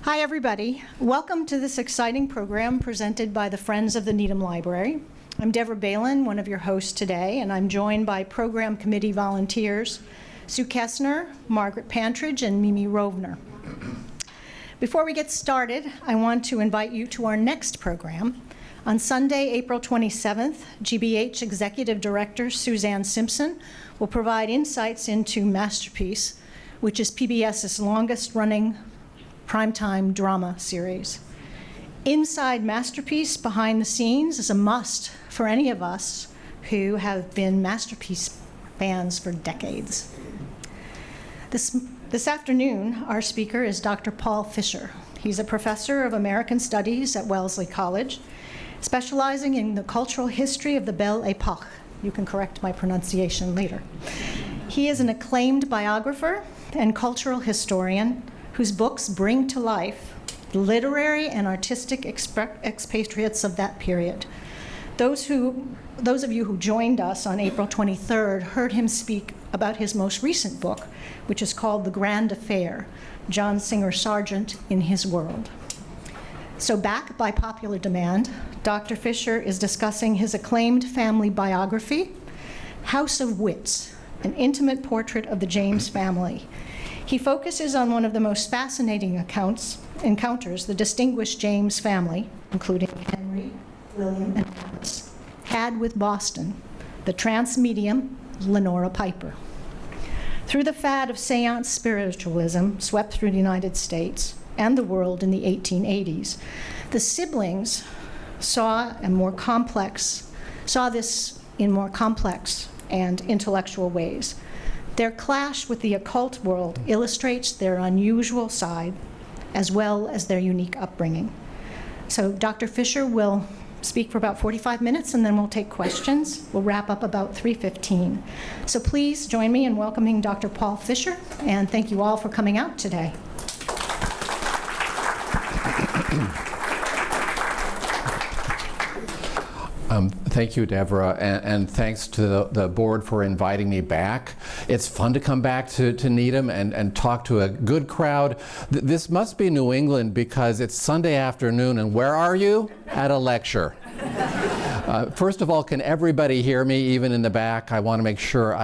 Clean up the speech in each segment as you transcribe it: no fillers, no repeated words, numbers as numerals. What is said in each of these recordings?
Hi, everybody. Welcome to this exciting program presented by the Friends of the Needham Library. I'm Deborah Balin, one of your hosts today, and I'm joined by program committee volunteers Sue Kessner, Margaret Pantridge, and Mimi Rovner. Before we get started, I want to invite you to our next program. On Sunday, April 27th, GBH Executive Director Suzanne Simpson will provide insights into Masterpiece, which is PBS's longest-running primetime drama series. Inside Masterpiece, behind the scenes, is a must for any of us who have been Masterpiece fans for decades. This afternoon, our speaker is Dr. Paul Fisher. He's a professor of American Studies at Wellesley College, specializing in the cultural history of the Belle Époque. You can correct my pronunciation later. He is an acclaimed biographer and cultural historian whose books bring to life the literary and artistic expatriates of that period. Those of you who joined us on April 23rd heard him speak about his most recent book, which is called The Grand Affair, John Singer Sargent in His World. So back by popular demand, Dr. Fisher is discussing his acclaimed family biography, House of Wits, an intimate portrait of the James family. He focuses on one of the most fascinating encounters the distinguished James family, including Henry, William, and Alice, had with Boston, the trance medium, Leonora Piper. Through the fad of Séance Spiritualism swept through the United States and the world in the 1880s, the siblings saw this in more complex and intellectual ways. Their clash with the occult world illustrates their unusual side as well as their unique upbringing. So Dr. Fisher will speak for about 45 minutes and then we'll take questions. We'll wrap up about 3:15. So please join me in welcoming Dr. Paul Fisher, and thank you all for coming out today. Thank you, Deborah, and thanks to the board for inviting me back. It's fun to come back to Needham and talk to a good crowd. This must be New England because it's Sunday afternoon, and where are you? At a lecture. First of all, can everybody hear me, even in the back? I want to make sure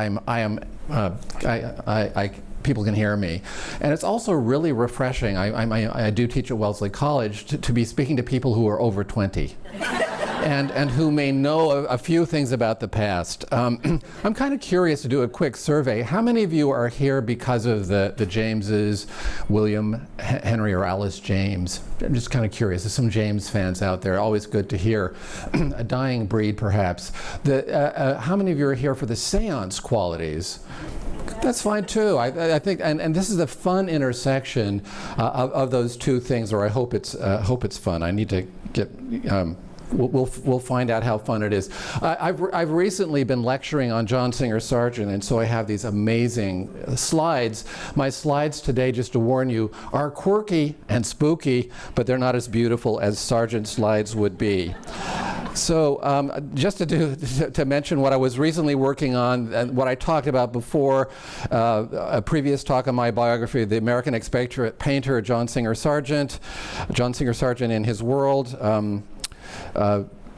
people can hear me. And it's also really refreshing. I do teach at Wellesley College to be speaking to people who are over 20. And who may know a few things about the past. I'm kind of curious to do a quick survey. How many of you are here because of the Jameses, William, Henry, or Alice James? I'm just kind of curious. There's some James fans out there. Always good to hear. A dying breed, perhaps. How many of you are here for the seance qualities? That's fine too. I think, and this is a fun intersection of those two things, or I hope it's fun. I need to get. We'll find out how fun it is. I've recently been lecturing on John Singer Sargent, and so I have these amazing slides. My slides today, just to warn you, are quirky and spooky, but they're not as beautiful as Sargent's slides would be. So just to mention what I was recently working on and what I talked about before, a previous talk on my biography, the American expatriate painter John Singer Sargent in His World.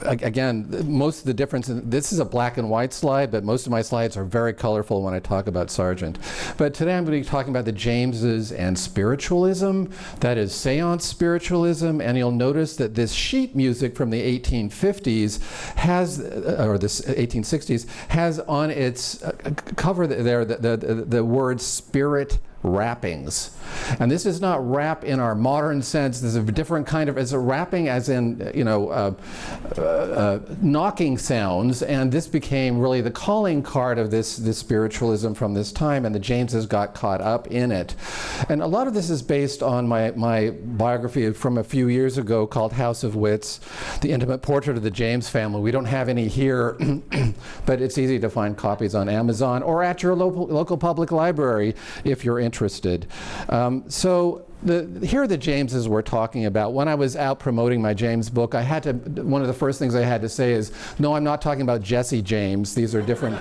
Again, most of the difference, this is a black and white slide, but most of my slides are very colorful when I talk about Sargent. But today I'm going to be talking about the Jameses and spiritualism, that is seance spiritualism, and you'll notice that this sheet music from the 1850s or the 1860s has on its cover there the word spirit wrappings. And this is not rap in our modern sense. There's a different kind of, it's a rapping as in, knocking sounds, and this became really the calling card of this spiritualism from this time, and the Jameses got caught up in it. And a lot of this is based on my biography from a few years ago called House of Wits, the intimate portrait of the James family. We don't have any here, but it's easy to find copies on Amazon or at your local public library if you're interested. So here are the Jameses we're talking about. When I was out promoting my James book, one of the first things I had to say is, no, I'm not talking about Jesse James. These are different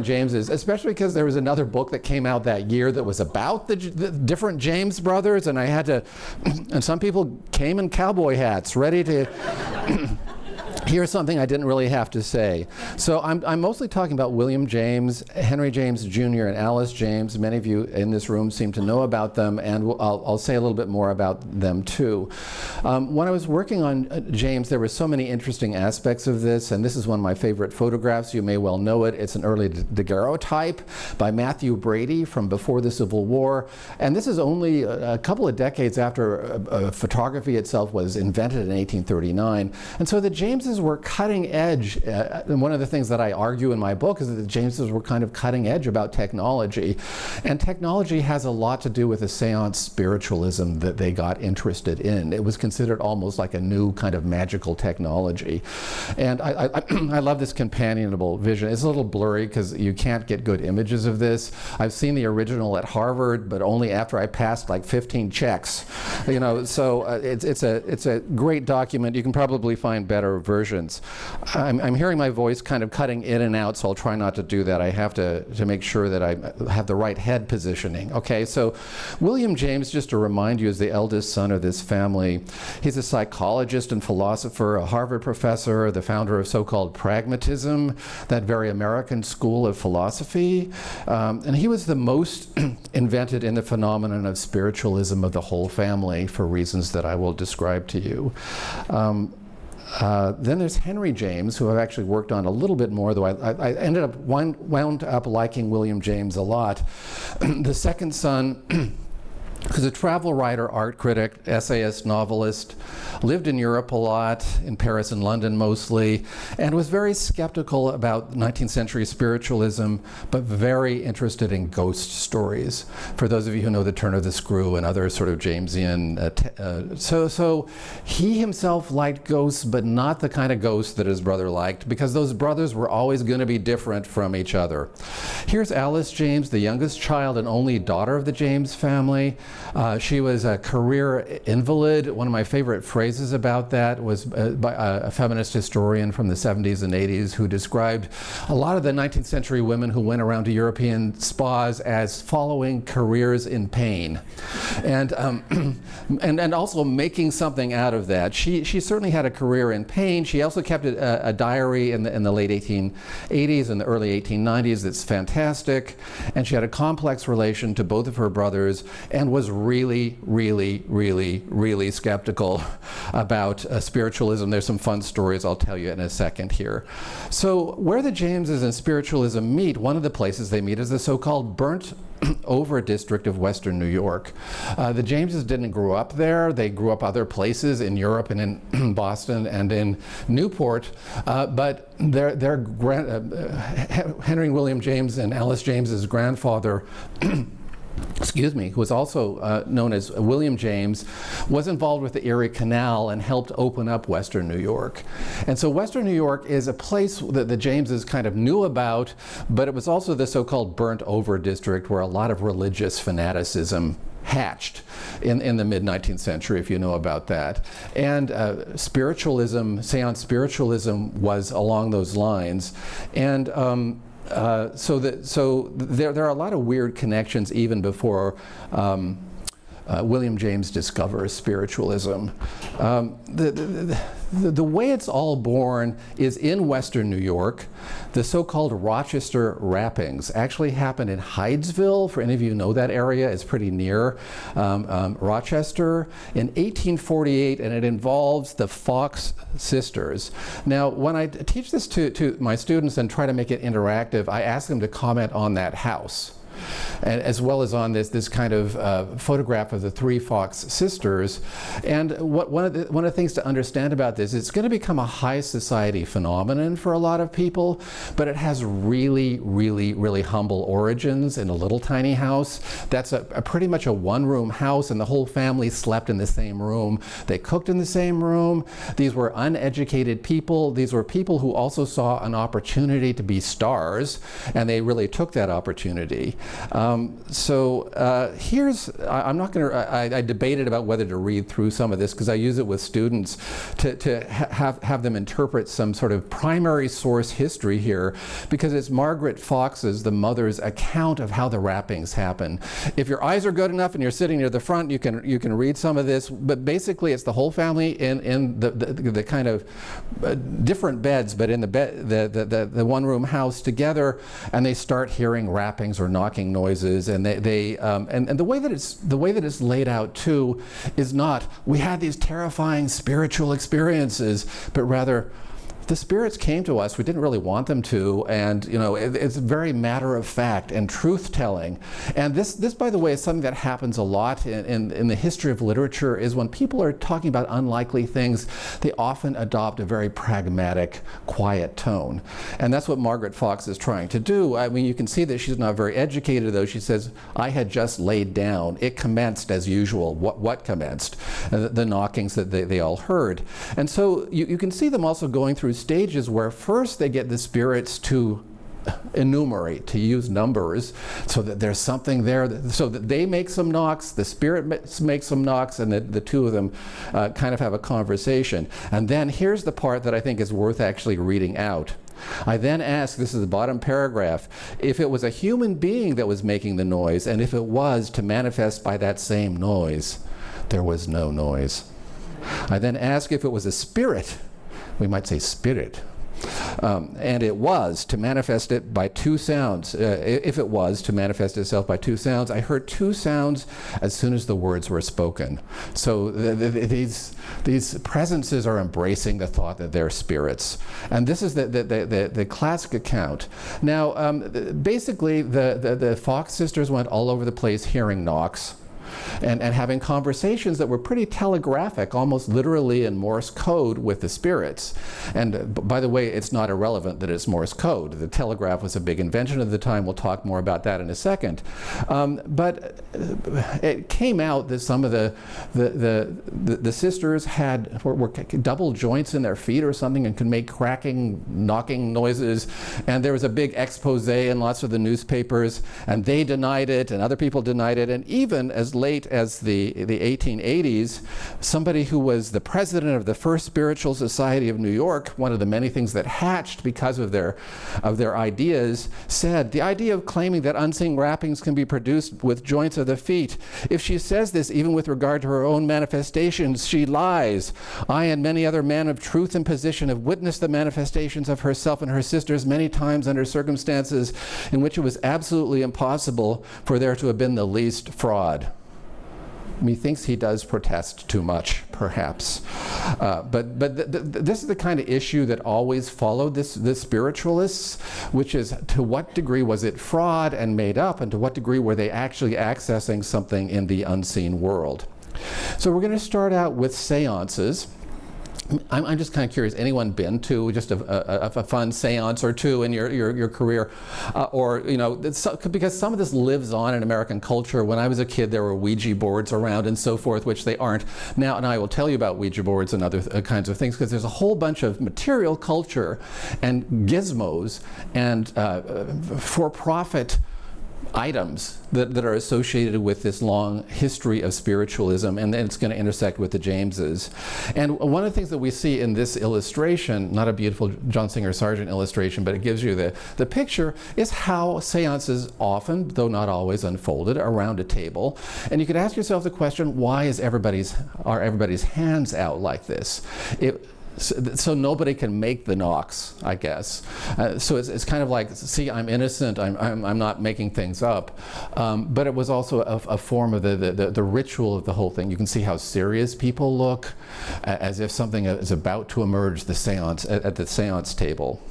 Jameses, especially because there was another book that came out that year that was about the different James brothers, and I had to, and some people came in cowboy hats, ready to here's something I didn't really have to say. So I'm mostly talking about William James, Henry James Jr., and Alice James. Many of you in this room seem to know about them, and I'll say a little bit more about them too. When I was working on James, there were so many interesting aspects of this, and this is one of my favorite photographs. You may well know it. It's an early daguerreotype by Matthew Brady from before the Civil War, and this is only a couple of decades after photography itself was invented in 1839. And so the Jameses were cutting edge. And one of the things that I argue in my book is that the Jameses were kind of cutting edge about technology. And technology has a lot to do with the Séance Spiritualism that they got interested in. It was considered almost like a new kind of magical technology. And I love this companionable vision. It's a little blurry because you can't get good images of this. I've seen the original at Harvard, but only after I passed like 15 checks. You know, so it's a great document. You can probably find better versions. I'm hearing my voice kind of cutting in and out, so I'll try not to do that. I have to make sure that I have the right head positioning. Okay, so William James, just to remind you, is the eldest son of this family. He's a psychologist and philosopher, a Harvard professor, the founder of so-called pragmatism, that very American school of philosophy. And he was the most invented in the phenomenon of spiritualism of the whole family for reasons that I will describe to you. Then there's Henry James, who I've actually worked on a little bit more, though I ended up wound up liking William James a lot. The second son, who's a travel writer, art critic, essayist, novelist, lived in Europe a lot, in Paris and London mostly, and was very skeptical about 19th century spiritualism, but very interested in ghost stories. For those of you who know The Turn of the Screw and other sort of Jamesian, so he himself liked ghosts, but not the kind of ghosts that his brother liked, because those brothers were always going to be different from each other. Here's Alice James, the youngest child and only daughter of the James family. She was a career invalid. One of my favorite phrases about that was by a feminist historian from the 70s and 80s who described a lot of the 19th century women who went around to European spas as following careers in pain. And also making something out of that. She certainly had a career in pain. She also kept a diary in the late 1880s and the early 1890s that's fantastic. And she had a complex relation to both of her brothers and was really, really, really, really skeptical about spiritualism. There's some fun stories I'll tell you in a second here. So where the Jameses and spiritualism meet, one of the places they meet is the so-called burnt over district of Western New York. The Jameses didn't grow up there. They grew up other places in Europe and in Boston and in Newport, but Henry William James and Alice James's grandfather excuse me, who was also known as William James, was involved with the Erie Canal and helped open up Western New York. And so Western New York is a place that the Jameses kind of knew about, but it was also the so-called burnt over district where a lot of religious fanaticism hatched in the mid-19th century, if you know about that. And spiritualism, Séance Spiritualism, was along those lines. And so there are a lot of weird connections even before William James discovers spiritualism. The way it's all born is in Western New York. The so-called Rochester rappings actually happened in Hydesville. For any of you who know that area, it's pretty near Rochester in 1848, and it involves the Fox sisters. Now, when I teach this to my students and try to make it interactive, I ask them to comment on that house, and as well as on this kind of photograph of the three Fox sisters. And one of the things to understand about this, it's going to become a high society phenomenon for a lot of people, but it has really, really, really humble origins in a little tiny house. That's a pretty much a one-room house, and the whole family slept in the same room. They cooked in the same room. These were uneducated people. These were people who also saw an opportunity to be stars, and they really took that opportunity. I'm not going to, I debated about whether to read through some of this because I use it with students to have them interpret some sort of primary source history here, because it's Margaret Fox's, the mother's, account of how the wrappings happen. If your eyes are good enough and you're sitting near the front, you can read some of this, but basically it's the whole family in the kind of different beds, but in the one-room house together, and they start hearing rappings or knocking noises, and the way that it's laid out too is not, we had these terrifying spiritual experiences, but rather the spirits came to us. We didn't really want them to, and it's very matter of fact and truth telling. And this, by the way, is something that happens a lot in the history of literature. Is when people are talking about unlikely things, they often adopt a very pragmatic, quiet tone, and that's what Margaret Fox is trying to do. I mean, you can see that she's not very educated, though. She says, "I had just laid down. It commenced as usual." What commenced? The knockings that they all heard, and so you can see them also going through stages where first they get the spirits to enumerate, to use numbers, so that there's something there, so that they make some knocks, the spirit makes some knocks, and the two of them kind of have a conversation. And then here's the part that I think is worth actually reading out. I then ask, this is the bottom paragraph, if it was a human being that was making the noise, and if it was to manifest by that same noise. There was no noise. I then ask if it was a spirit. We might say spirit. And it was to manifest it by two sounds. If it was to manifest itself by two sounds, I heard two sounds as soon as the words were spoken. So these presences are embracing the thought that they're spirits. And this is the classic account. Now, basically, the Fox sisters went all over the place hearing knocks. And having conversations that were pretty telegraphic, almost literally in Morse code with the spirits. And by the way, it's not irrelevant that it's Morse code. The telegraph was a big invention of the time. We'll talk more about that in a second. But it came out that some of the sisters were double joints in their feet or something and could make cracking, knocking noises. And there was a big expose in lots of the newspapers, and they denied it, and other people denied it, and even as late as the 1880s, somebody who was the president of the First Spiritual Society of New York, one of the many things that hatched because of their ideas, said, the idea of claiming that unseen wrappings can be produced with joints of the feet, if she says this even with regard to her own manifestations, she lies. I and many other men of truth and position have witnessed the manifestations of herself and her sisters many times under circumstances in which it was absolutely impossible for there to have been the least fraud. Methinks he does protest too much, perhaps. But this is the kind of issue that always followed the spiritualists, which is, to what degree was it fraud and made up, and to what degree were they actually accessing something in the unseen world? So we're going to start out with seances. I'm just kind of curious, anyone been to just a fun seance or two in your career? Or, because some of this lives on in American culture. When I was a kid, there were Ouija boards around and so forth, which they aren't now. And I will tell you about Ouija boards and other kinds of things, because there's a whole bunch of material culture and gizmos and for-profit items that are associated with this long history of spiritualism, and then it's going to intersect with the Jameses. And one of the things that we see in this illustration, not a beautiful John Singer Sargent illustration, but it gives you the picture, is how seances often, though not always, unfolded around a table. And you could ask yourself the question, why are everybody's hands out like this? So nobody can make the knocks, I guess. So it's kind of like, see, I'm innocent, I'm not making things up. But it was also a form of the ritual of the whole thing. You can see how serious people look, as if something is about to emerge at the seance table.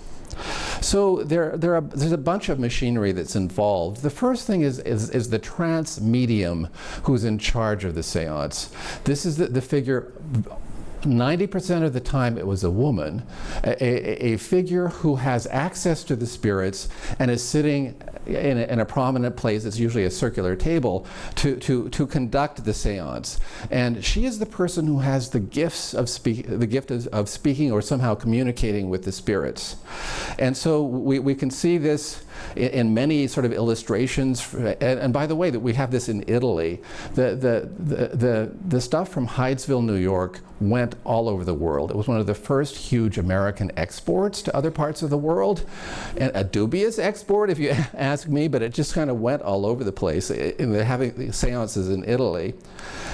So there's a bunch of machinery that's involved. The first thing is the trance medium who's in charge of the seance. This is the figure. 90% of the time it was a woman, a figure who has access to the spirits and is sitting in a prominent place. It's usually a circular table to conduct the seance. And she is the person who has the gift of speaking or somehow communicating with the spirits. And so we can see this in many sort of illustrations. And by the way, that we have this in Italy. The stuff from Hydesville, New York, went all over the world. It was one of the first huge American exports to other parts of the world, and a dubious export, if you ask me, but it just kind of went all over the place. Having seances in Italy.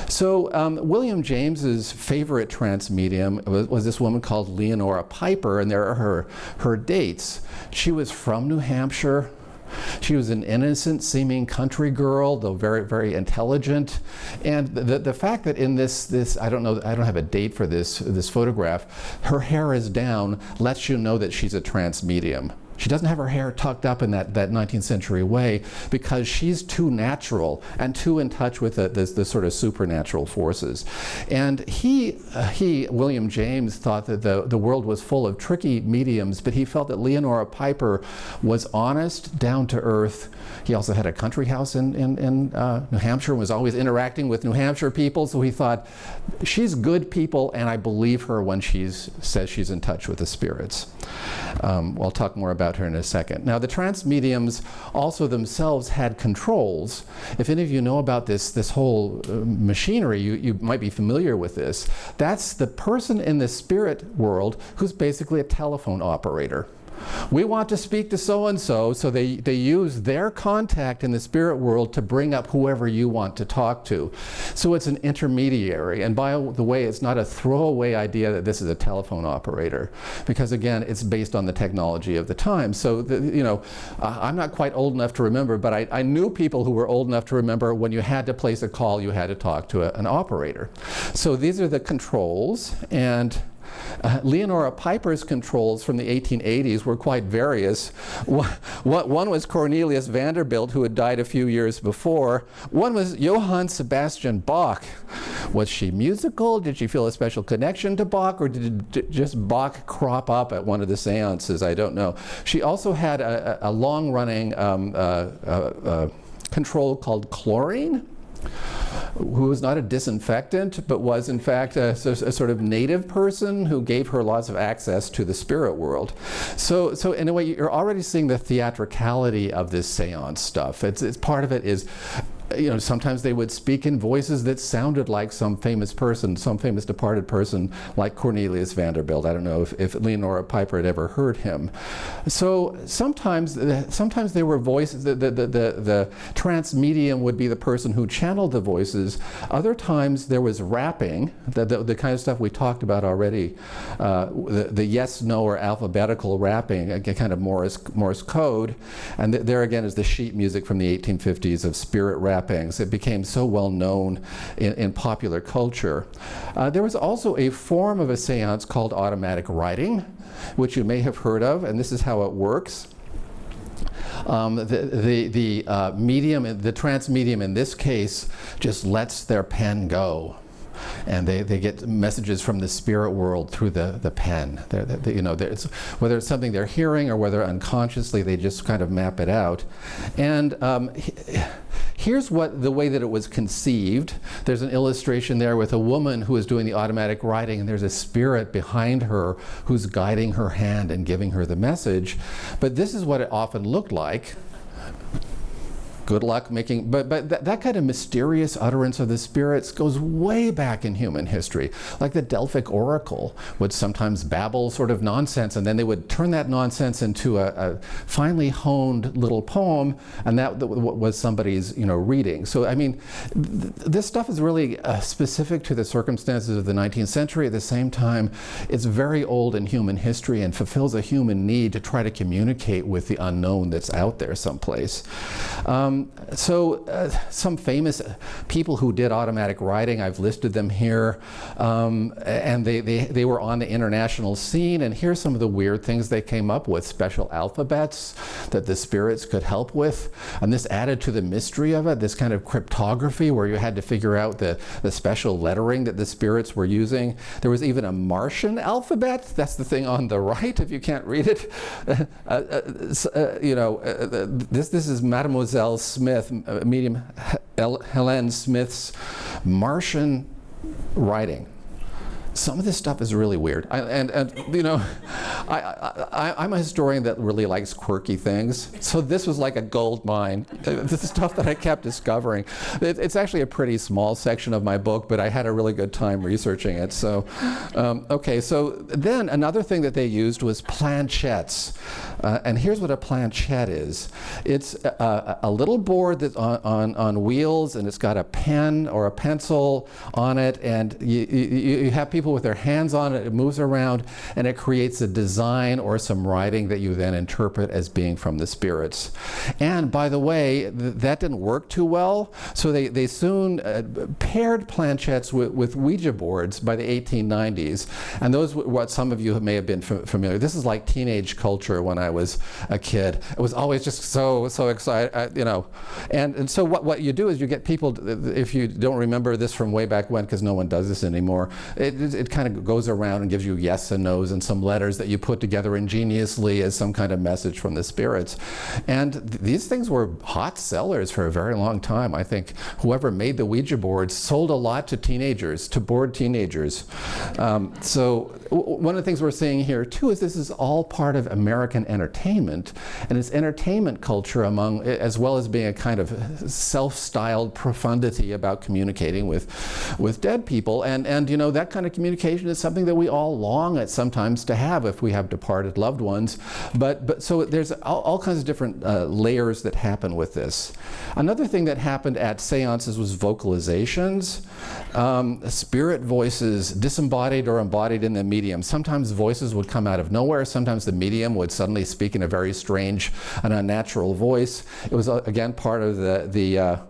So William James's favorite trance medium was this woman called Leonora Piper, and there are her dates. She was from New Hampshire. She was an innocent-seeming country girl, though very, very intelligent. And the fact that in this I don't have a date for this photograph, her hair is down, lets you know that she's a trance medium. She doesn't have her hair tucked up in that 19th century way because she's too natural and too in touch with the sort of supernatural forces. And William James, thought that the world was full of tricky mediums, but he felt that Leonora Piper was honest, down to earth. He also had a country house in New Hampshire and was always interacting with New Hampshire people, so he thought, she's good people, and I believe her when she says she's in touch with the spirits. I'll talk more about her in a second. Now, the trance mediums also themselves had controls. If any of you know about this whole machinery, you might be familiar with this. That's the person in the spirit world who's basically a telephone operator. We want to speak to so-and-so, so they use their contact in the spirit world to bring up whoever you want to talk to. So it's an intermediary. And by the way, it's not a throwaway idea that this is a telephone operator, because again, it's based on the technology of the time. So, I'm not quite old enough to remember, but I knew people who were old enough to remember when you had to place a call, you had to talk to an operator. So these are the controls, and Leonora Piper's controls from the 1880s were quite various. One was Cornelius Vanderbilt, who had died a few years before. One was Johann Sebastian Bach. Was she musical? Did she feel a special connection to Bach, or did just Bach crop up at one of the seances? I don't know. She also had a long-running control called chlorine, who was not a disinfectant, but was in fact a sort of native person who gave her lots of access to the spirit world. So in a way, you're already seeing the theatricality of this seance stuff. It's part of it is, sometimes they would speak in voices that sounded like some famous person, some famous departed person, like Cornelius Vanderbilt. I don't know if Leonora Piper had ever heard him. So sometimes there were voices. The trance medium would be the person who channeled the voices. Other times there was rapping, the kind of stuff we talked about already, the yes, no, or alphabetical rapping, a kind of Morse code. And there again is the sheet music from the 1850s of spirit rapping. It became so well known in popular culture. There was also a form of a seance called automatic writing, which you may have heard of, and this is how it works. The medium, the trance medium in this case, just lets their pen go. And they get messages from the spirit world through the pen. Whether it's something they're hearing or whether unconsciously they just kind of map it out. And here's the way that it was conceived. There's an illustration there with a woman who is doing the automatic writing, and there's a spirit behind her who's guiding her hand and giving her the message. But this is what it often looked like. Good luck making, but that kind of mysterious utterance of the spirits goes way back in human history. Like the Delphic oracle would sometimes babble sort of nonsense, and then they would turn that nonsense into a finely honed little poem, and that was somebody's reading. So I mean, this stuff is really specific to the circumstances of the 19th century. At the same time, it's very old in human history and fulfills a human need to try to communicate with the unknown that's out there someplace. Some famous people who did automatic writing, I've listed them here, and they were on the international scene, and here's some of the weird things they came up with: special alphabets that the spirits could help with, and this added to the mystery of it, this kind of cryptography where you had to figure out the special lettering that the spirits were using. There was even a Martian alphabet. That's the thing on the right, if you can't read it. This is Mademoiselle Smith, medium Helen Smith's Martian writing. some of this stuff is really weird. I'm a historian that really likes quirky things. So this was like a gold mine. This is stuff that I kept discovering. It's actually a pretty small section of my book, but I had a really good time researching it. So, okay, so then another thing that they used was planchettes. And here's what a planchette is. It's a little board that's on wheels, and it's got a pen or a pencil on it, and you have people with their hands on it, it moves around, and it creates a design or some writing that you then interpret as being from the spirits. And by the way, that didn't work too well, so they soon paired planchettes with Ouija boards by the 1890s, and those were what some of you may have been familiar. This is like teenage culture when I was a kid. It was always just so excited, you know. And so what you do is you get people, if you don't remember this from way back when, because no one does this anymore, it kind of goes around and gives you yes and no's and some letters that you put together ingeniously as some kind of message from the spirits. And these things were hot sellers for a very long time. I think whoever made the Ouija boards sold a lot to teenagers, to bored teenagers. So one of the things we're seeing here too is this is all part of American entertainment, and it's entertainment culture among, as well as being a kind of self-styled profundity about communicating with dead people. And you know, that kind of communication is something that we all long at sometimes to have if we have departed loved ones. But so there's all kinds of different layers that happen with this. Another thing that happened at seances was vocalizations. Spirit voices, disembodied or embodied in the medium. Sometimes voices would come out of nowhere. Sometimes the medium would suddenly speak in a very strange and unnatural voice. It was again part of the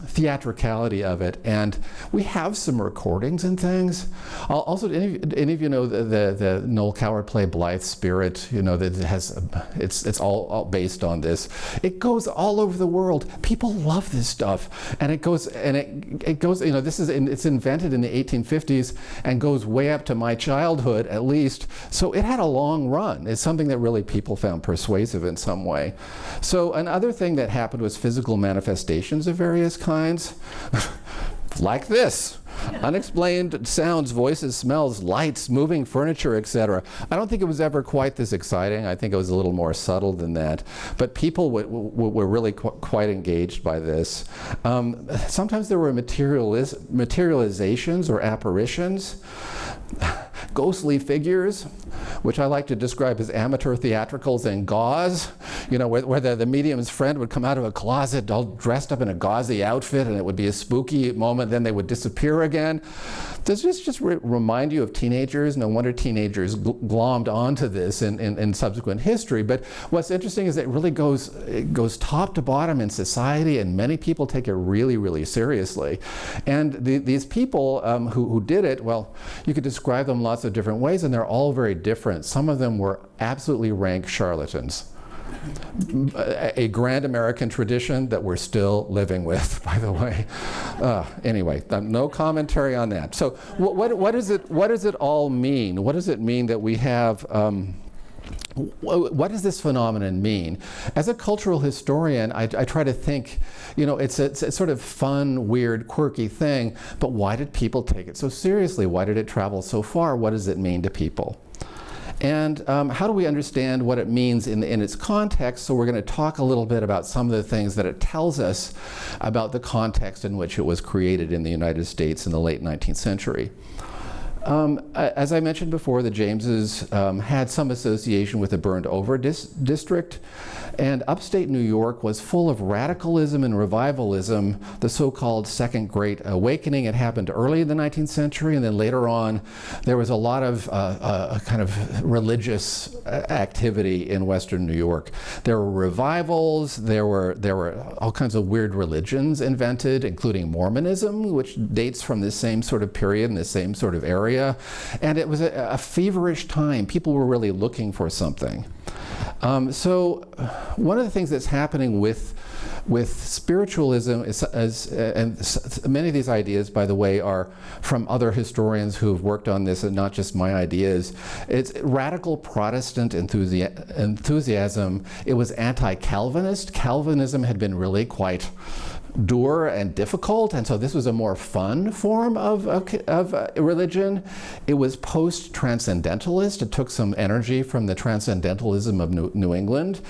theatricality of it, and we have some recordings and things. Also, any of you know the Noel Coward play Blythe Spirit? You know that it has, it's all based on this. It goes all over the world. People love this stuff, and it goes. You know, it's invented in the 1850s and goes way up to my childhood at least. So it had a long run. It's something that really people found persuasive in some way. So another thing that happened was physical manifestations of various kinds, like this. Unexplained sounds, voices, smells, lights, moving furniture, etc. I don't think it was ever quite this exciting. I think it was a little more subtle than that. But people were really quite engaged by this. Sometimes there were materializations or apparitions. Ghostly figures, which I like to describe as amateur theatricals in gauze, you know, where the medium's friend would come out of a closet all dressed up in a gauzy outfit, and it would be a spooky moment, then they would disappear again. Does this just remind you of teenagers? No wonder teenagers glommed onto this in subsequent history. But what's interesting is that it really goes top to bottom in society, and many people take it really, really seriously. And these people who did it, well, you could describe them lots of different ways, and they're all very different. Some of them were absolutely rank charlatans. A grand American tradition that we're still living with, by the way. Anyway, no commentary on that. So what does it all mean? What does it mean that we have, what does this phenomenon mean? As a cultural historian, I try to think, you know, it's a sort of fun, weird, quirky thing, but why did people take it so seriously? Why did it travel so far? What does it mean to people? And how do we understand what it means in its context? So we're going to talk a little bit about some of the things that it tells us about the context in which it was created in the United States in the late 19th century. As I mentioned before, the Jameses had some association with the burned over district, and upstate New York was full of radicalism and revivalism, the so-called Second Great Awakening. It happened early in the 19th century, and then later on there was a lot of kind of religious activity in Western New York. There were revivals, there were all kinds of weird religions invented, including Mormonism, which dates from this same sort of period in the same sort of area. And it was a feverish time. People were really looking for something. So one of the things that's happening with spiritualism and many of these ideas, by the way, are from other historians who've worked on this and not just my ideas. It's radical Protestant enthusiasm. It was anti-Calvinist. Calvinism had been really quite dour and difficult, and so this was a more fun form of religion. It was post-transcendentalist. It took some energy from the transcendentalism of New England.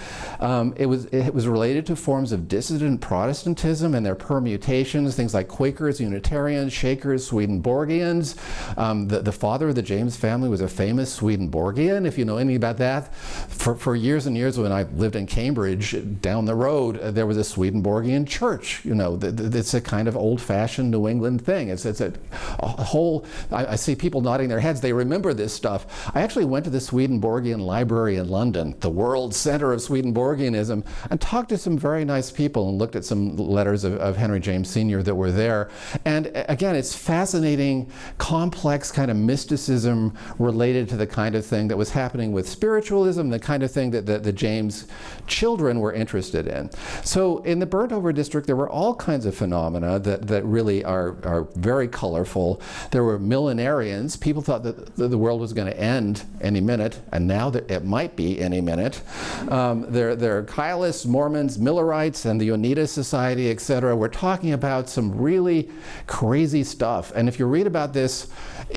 It was related to forms of dissident Protestantism and their permutations, things like Quakers, Unitarians, Shakers, Swedenborgians. The father of the James family was a famous Swedenborgian, if you know anything about that. For years and years, when I lived in Cambridge, down the road, there was a Swedenborgian church. You know, it's a kind of old-fashioned New England thing. It's a whole, I see people nodding their heads, they remember this stuff. I actually went to the Swedenborgian Library in London, the world center of Swedenborgianism, and talked to some very nice people and looked at some letters of Henry James Sr. that were there. And again, it's fascinating, complex kind of mysticism related to the kind of thing that was happening with spiritualism, the kind of thing that the James children were interested in. So in the burnt-over district, there were all kinds of phenomena that really are very colorful. There were millenarians. People thought that the world was going to end any minute, and now that it might be any minute. There are Kabbalists, Mormons, Millerites, and the Oneida Society, etc. We're talking about some really crazy stuff. And if you read about this,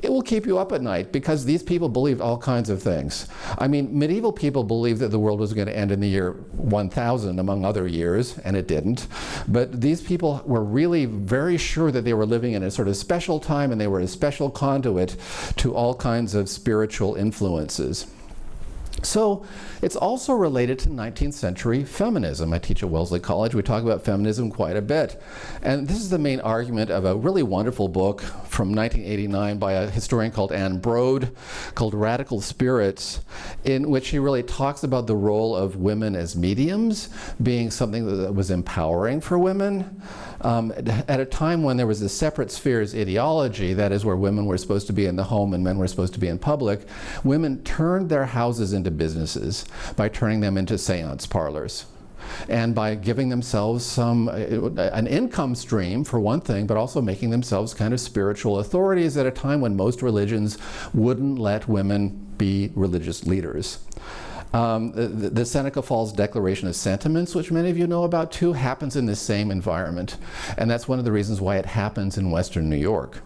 it will keep you up at night, because these people believed all kinds of things. I mean, medieval people believed that the world was going to end in the year 1000, among other years, and it didn't. But these people were really very sure that they were living in a sort of special time, and they were a special conduit to all kinds of spiritual influences. So it's also related to 19th century feminism. I teach at Wellesley College. We talk about feminism quite a bit. And this is the main argument of a really wonderful book from 1989 by a historian called Anne Broad called Radical Spirits, in which she really talks about the role of women as mediums being something that was empowering for women. At a time when there was a separate spheres ideology, that is where women were supposed to be in the home and men were supposed to be in public, women turned their houses into businesses by turning them into seance parlors, and by giving themselves an income stream, for one thing, but also making themselves kind of spiritual authorities at a time when most religions wouldn't let women be religious leaders. The Seneca Falls Declaration of Sentiments, which many of you know about too, happens in the same environment. And that's one of the reasons why it happens in Western New York.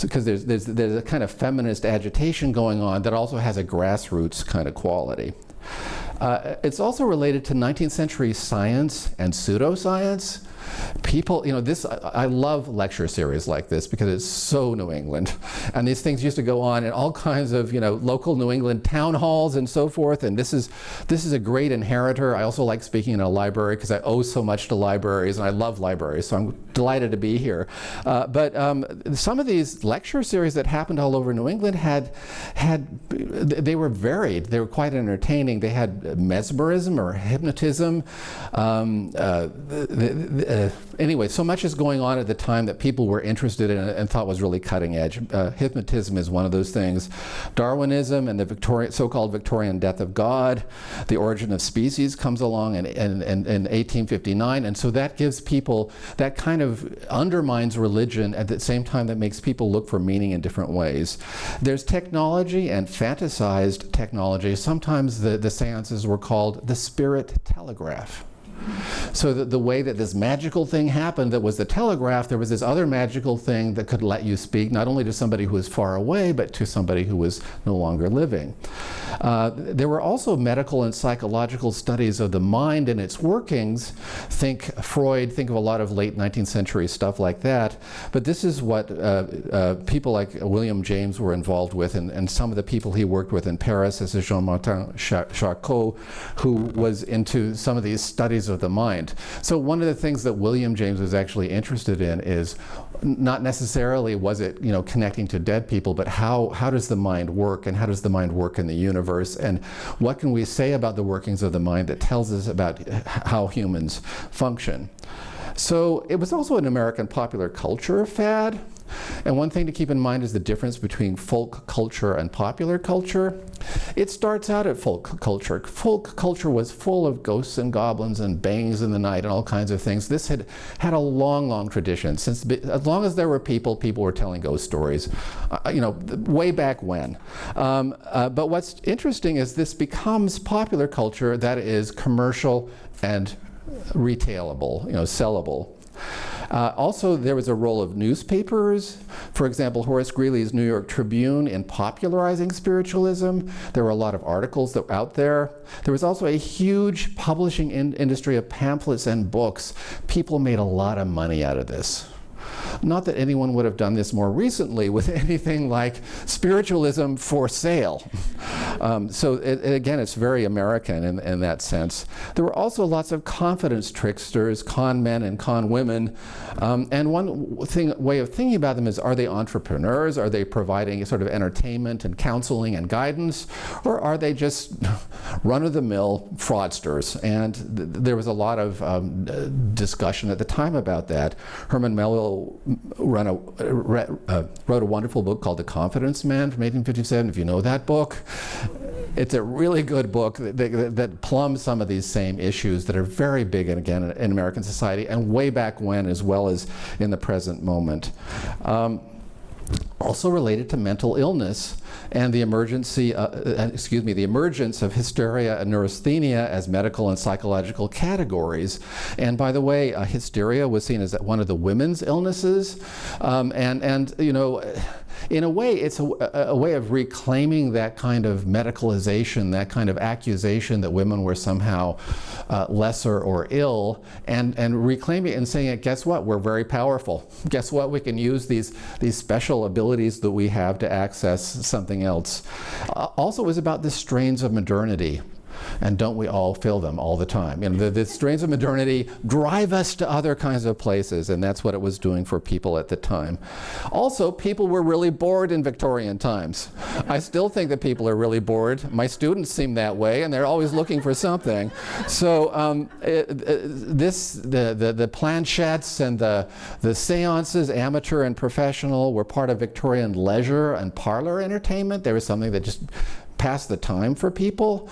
Because there's a kind of feminist agitation going on that also has a grassroots kind of quality. It's also related to 19th century science and pseudoscience. People, I love lecture series like this because it's so New England. And these things used to go on in all kinds of, local New England town halls and so forth. And this is a great inheritor. I also like speaking in a library because I owe so much to libraries, and I love libraries, so I'm delighted to be here. But some of these lecture series that happened all over New England they were varied. They were quite entertaining. They had mesmerism or hypnotism. Anyway, so much is going on at the time that people were interested in and thought was really cutting edge. Hypnotism is one of those things. Darwinism and the so-called Victorian death of God. The Origin of Species comes along in 1859, and so that gives people, that kind of undermines religion at the same time that makes people look for meaning in different ways. There's technology and fantasized technology. Sometimes the seances were called the spirit telegraph. So the way that this magical thing happened that was the telegraph, there was this other magical thing that could let you speak not only to somebody who was far away, but to somebody who was no longer living. There were also medical and psychological studies of the mind and its workings. Think Freud, think of a lot of late 19th century stuff like that. But this is what people like William James were involved with, and some of the people he worked with in Paris, as Jean-Martin Charcot, who was into some of these studies of the mind. So one of the things that William James was actually interested in is not necessarily was it connecting to dead people, but how does the mind work, and how does the mind work in the universe, and what can we say about the workings of the mind that tells us about how humans function. So it was also an American popular culture fad. And one thing to keep in mind is the difference between folk culture and popular culture. It starts out at folk culture. Folk culture was full of ghosts and goblins and bangs in the night and all kinds of things. This had a long, long tradition. Since as long as there were people were telling ghost stories, way back when. But what's interesting is this becomes popular culture that is commercial and retailable, sellable. Also, there was a role of newspapers. For example, Horace Greeley's New York Tribune in popularizing spiritualism. There were a lot of articles that were out there. There was also a huge publishing industry of pamphlets and books. People made a lot of money out of this. Not that anyone would have done this more recently with anything like spiritualism for sale. Again, it's very American in that sense. There were also lots of confidence tricksters, con men and con women. And one way of thinking about them is, are they entrepreneurs? Are they providing a sort of entertainment and counseling and guidance? Or are they just run-of-the-mill fraudsters? And there was a lot of discussion at the time about that. Herman Melville wrote a wonderful book called The Confidence Man from 1857, if you know that book. It's a really good book that plumbs some of these same issues that are very big, and again, in American society, and way back when, as well as in the present moment. Also related to mental illness and the emergence of hysteria and neurasthenia as medical and psychological categories. And by the way, hysteria was seen as one of the women's illnesses, and you know, in a way, it's a way of reclaiming that kind of medicalization, that kind of accusation that women were somehow lesser or ill, and reclaiming it and saying, guess what, we're very powerful. Guess what, we can use these special abilities that we have to access something else. Also, it was about the strains of modernity. And don't we all feel them all the time? And the strains of modernity drive us to other kinds of places, and that's what it was doing for people at the time. Also, people were really bored in Victorian times. I still think that people are really bored. My students seem that way, and they're always looking for something. So the planchettes and the seances, amateur and professional, were part of Victorian leisure and parlor entertainment. There was something that just passed the time for people.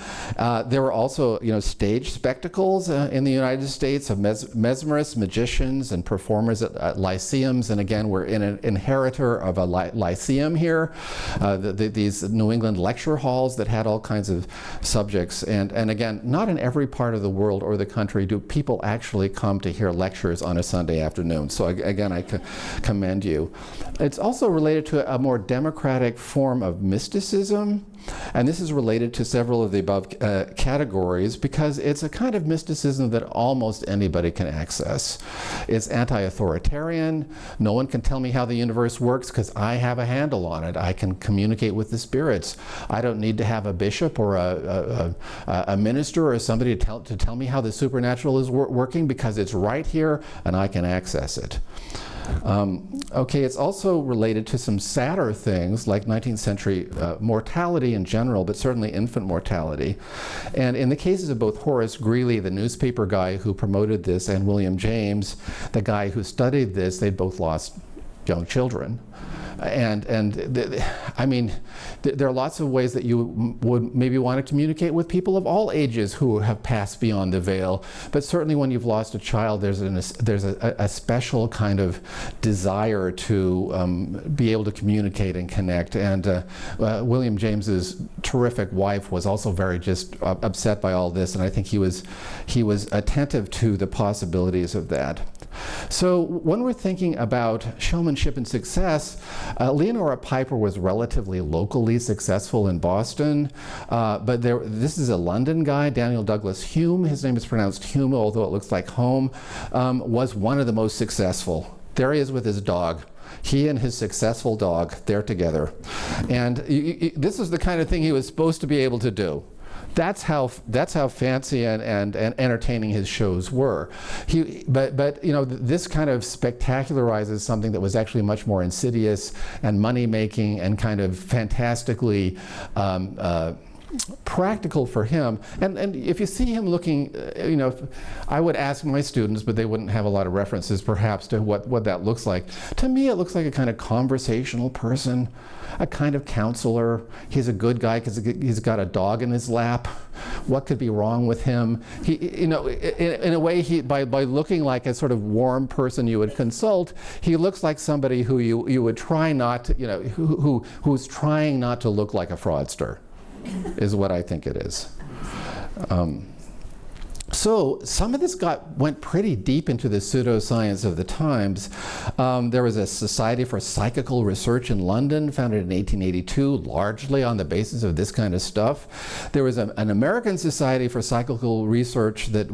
There were also, stage spectacles in the United States of mesmerists, magicians, and performers at lyceums. And again, we're in an inheritor of a lyceum here. These New England lecture halls that had all kinds of subjects. And again, not in every part of the world or the country do people actually come to hear lectures on a Sunday afternoon. So again, I commend you. It's also related to a more democratic form of mysticism. And this is related to several of the above categories because it's a kind of mysticism that almost anybody can access. It's anti-authoritarian. No one can tell me how the universe works because I have a handle on it. I can communicate with the spirits. I don't need to have a bishop or a minister or somebody to tell me how the supernatural is working because it's right here and I can access it. Okay, it's also related to some sadder things like 19th century mortality in general, but certainly infant mortality. And in the cases of both Horace Greeley, the newspaper guy who promoted this, and William James, the guy who studied this, they both lost young children. I mean, there are lots of ways that you would maybe want to communicate with people of all ages who have passed beyond the veil. But certainly when you've lost a child, there's a special kind of desire to be able to communicate and connect. And William James's terrific wife was also very just upset by all this, and I think he was attentive to the possibilities of that. So when we're thinking about showmanship and success, Leonora Piper was relatively locally successful in Boston, but this is a London guy, Daniel Douglas Hume. His name is pronounced Hume, although it looks like home, was one of the most successful. There he is with his dog. He and his successful dog, they're together. And this is the kind of thing he was supposed to be able to do. That's how fancy and entertaining his shows were. But this kind of spectacularizes something that was actually much more insidious and money-making and kind of fantastically practical for him. And if you see him looking, I would ask my students, but they wouldn't have a lot of references perhaps to what that looks like. To me, it looks like a kind of conversational person, a kind of counselor. He's a good guy because he's got a dog in his lap. What could be wrong with him? He, in a way, by looking like a sort of warm person you would consult, he looks like somebody who you would try not to, who's trying not to look like a fraudster. Is what I think it is. So some of this went pretty deep into the pseudoscience of the times. There was a Society for Psychical Research in London, founded in 1882, largely on the basis of this kind of stuff. There was an American Society for Psychical Research that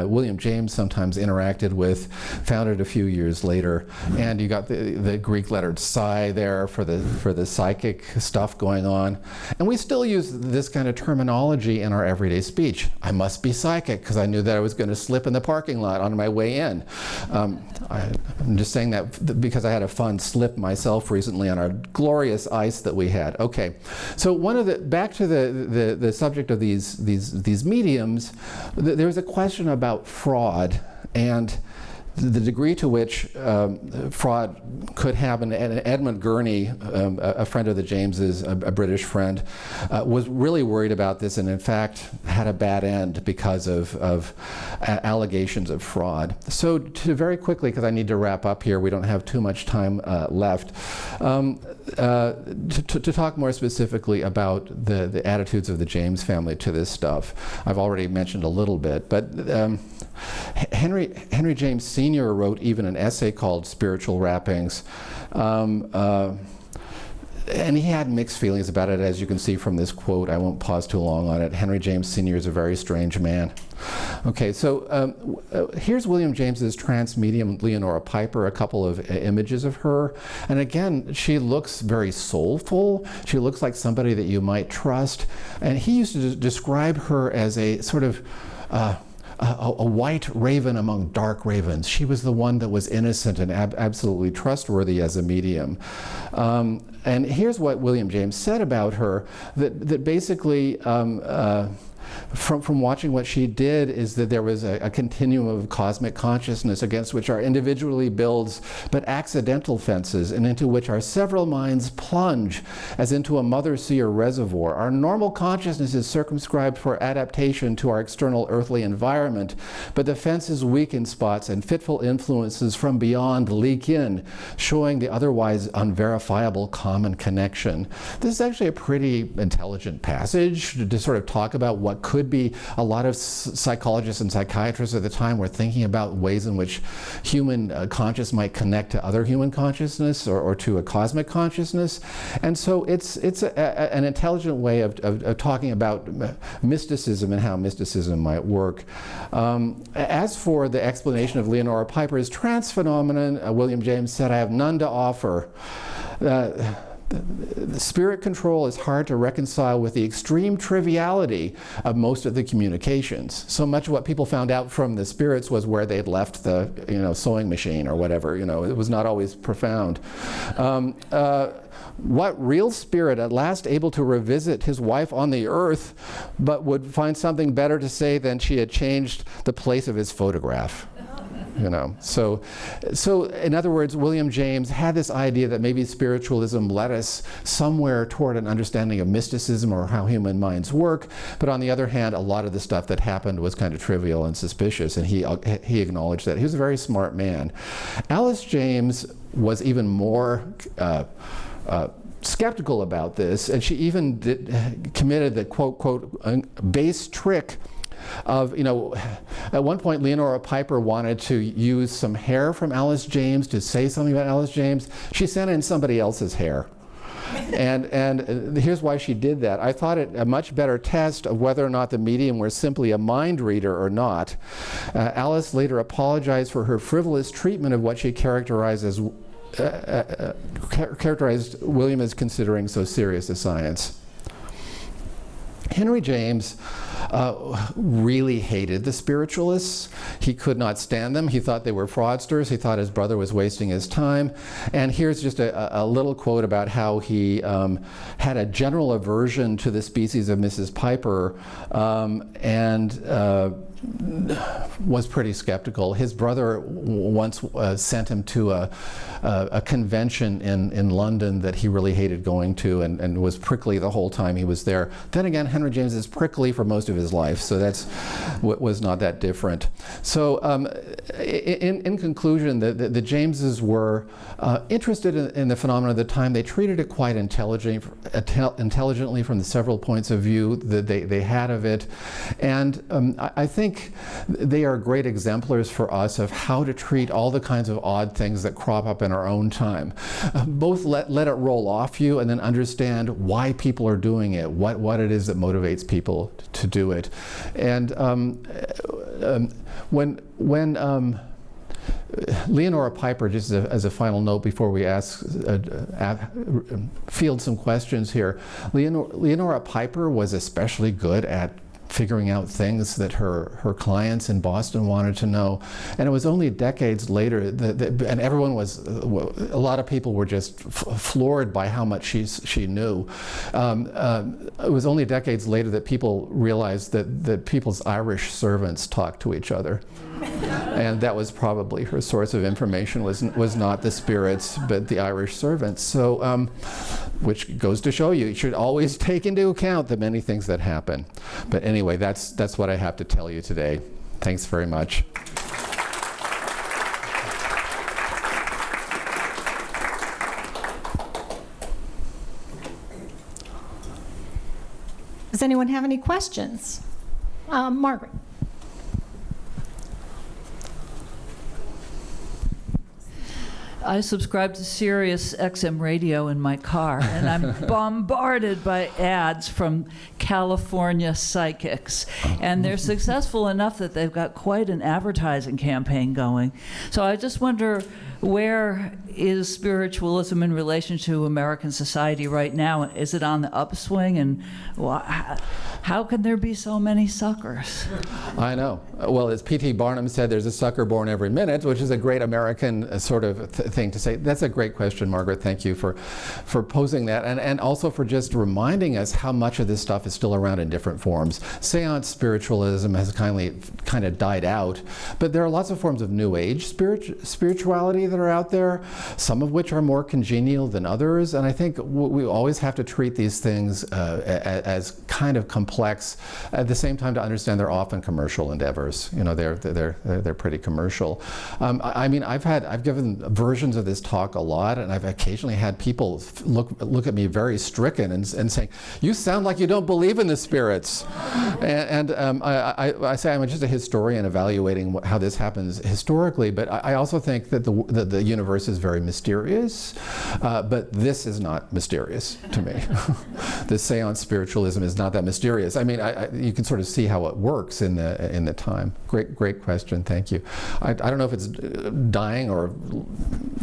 William James sometimes interacted with, founded a few years later. And you got the Greek lettered psi there for the psychic stuff going on. And we still use this kind of terminology in our everyday speech. I must be psychic because I knew that I was going to slip in the parking lot on my way in. I'm just saying that because I had a fun slip myself recently on our glorious ice that we had. Okay, so back to the subject of these mediums, there's a question about fraud and the degree to which fraud could happen. And Edmund Gurney, a friend of the Jameses, a British friend, was really worried about this, and in fact had a bad end because of allegations of fraud. So to very quickly, because I need to wrap up here, we don't have too much time left, to talk more specifically about the attitudes of the James family to this stuff. I've already mentioned a little bit, but Henry James Sr. wrote even an essay called Spiritual Wrappings. And he had mixed feelings about it, as you can see from this quote. I won't pause too long on it. Henry James Sr. is a very strange man. Okay, so here's William James's trance medium, Leonora Piper, a couple of images of her. And again, she looks very soulful. She looks like somebody that you might trust. And he used to describe her as a sort of a white raven among dark ravens. She was the one that was innocent and absolutely trustworthy as a medium. And here's what William James said about her, that basically from watching what she did is that there was a continuum of cosmic consciousness against which our individually builds but accidental fences, and into which our several minds plunge as into a mother sea or reservoir. Our normal consciousness is circumscribed for adaptation to our external earthly environment, but the fences weaken spots and fitful influences from beyond leak in, showing the otherwise unverifiable common connection. This is actually a pretty intelligent passage to sort of talk about what could be. A lot of psychologists and psychiatrists at the time were thinking about ways in which human consciousness might connect to other human consciousness or to a cosmic consciousness. And so it's an intelligent way of talking about mysticism and how mysticism might work. As for the explanation of Leonora Piper's trance phenomenon, William James said, "I have none to offer." The spirit control is hard to reconcile with the extreme triviality of most of the communications. So much of what people found out from the spirits was where they'd left the sewing machine or whatever. It was not always profound. What real spirit at last able to revisit his wife on the earth, but would find something better to say than she had changed the place of his photograph? So in other words, William James had this idea that maybe spiritualism led us somewhere toward an understanding of mysticism or how human minds work, but on the other hand, a lot of the stuff that happened was kind of trivial and suspicious, and he acknowledged that. He was a very smart man. Alice James was even more skeptical about this, and she even committed the quote, base trick of, at one point Leonora Piper wanted to use some hair from Alice James to say something about Alice James. She sent in somebody else's hair. And here's why she did that. I thought it a much better test of whether or not the medium were simply a mind reader or not. Alice later apologized for her frivolous treatment of what she characterized William as considering so serious a science. Henry James really hated the spiritualists. He could not stand them. He thought they were fraudsters. He thought his brother was wasting his time. And here's just a little quote about how he had a general aversion to the species of Mrs. Piper and was pretty skeptical. His brother once sent him to a convention in London that he really hated going to and was prickly the whole time he was there. Then again, Henry James is prickly for most of his life, so that's was not that different. So in conclusion, the Jameses were interested in the phenomenon of the time. They treated it quite intelligently from the several points of view that they had of it. And I think think they are great exemplars for us of how to treat all the kinds of odd things that crop up in our own time. Both let it roll off you and then understand why people are doing it, what it is that motivates people to do it. And when Leonora Piper, just as a final note before we field some questions here, Leonora Piper was especially good at figuring out things that her clients in Boston wanted to know. And it was only decades later and everyone was, a lot of people were just floored by how much she knew. It was only decades later that people realized that people's Irish servants talked to each other. And that was probably her source of information, was not the spirits, but the Irish servants. So, which goes to show you should always take into account the many things that happen. But anyway, that's what I have to tell you today. Thanks very much. Does anyone have any questions? Margaret. I subscribe to Sirius XM radio in my car, and I'm bombarded by ads from California psychics. And they're successful enough that they've got quite an advertising campaign going. So I just wonder, where is spiritualism in relation to American society right now? Is it on the upswing? And how can there be so many suckers? I know. Well, as P.T. Barnum said, there's a sucker born every minute, which is a great American sort of thing to say. That's a great question, Margaret. Thank you for posing that, and also for just reminding us how much of this stuff is still around in different forms. Séance spiritualism has kind of died out, but there are lots of forms of New Age spirituality that are out there, some of which are more congenial than others, and I think we always have to treat these things as kind of complex, at the same time to understand they're often commercial endeavors. You know, they're pretty commercial. I mean, I've given versions of this talk a lot, and I've occasionally had people look at me very stricken and saying, "You sound like you don't believe in the spirits." And I say I'm just a historian evaluating how this happens historically, but I also think that the universe is very mysterious, but this is not mysterious to me. The Séance spiritualism is not that mysterious. I mean, you can sort of see how it works in the time. Great question. Thank you. I don't know if it's dying or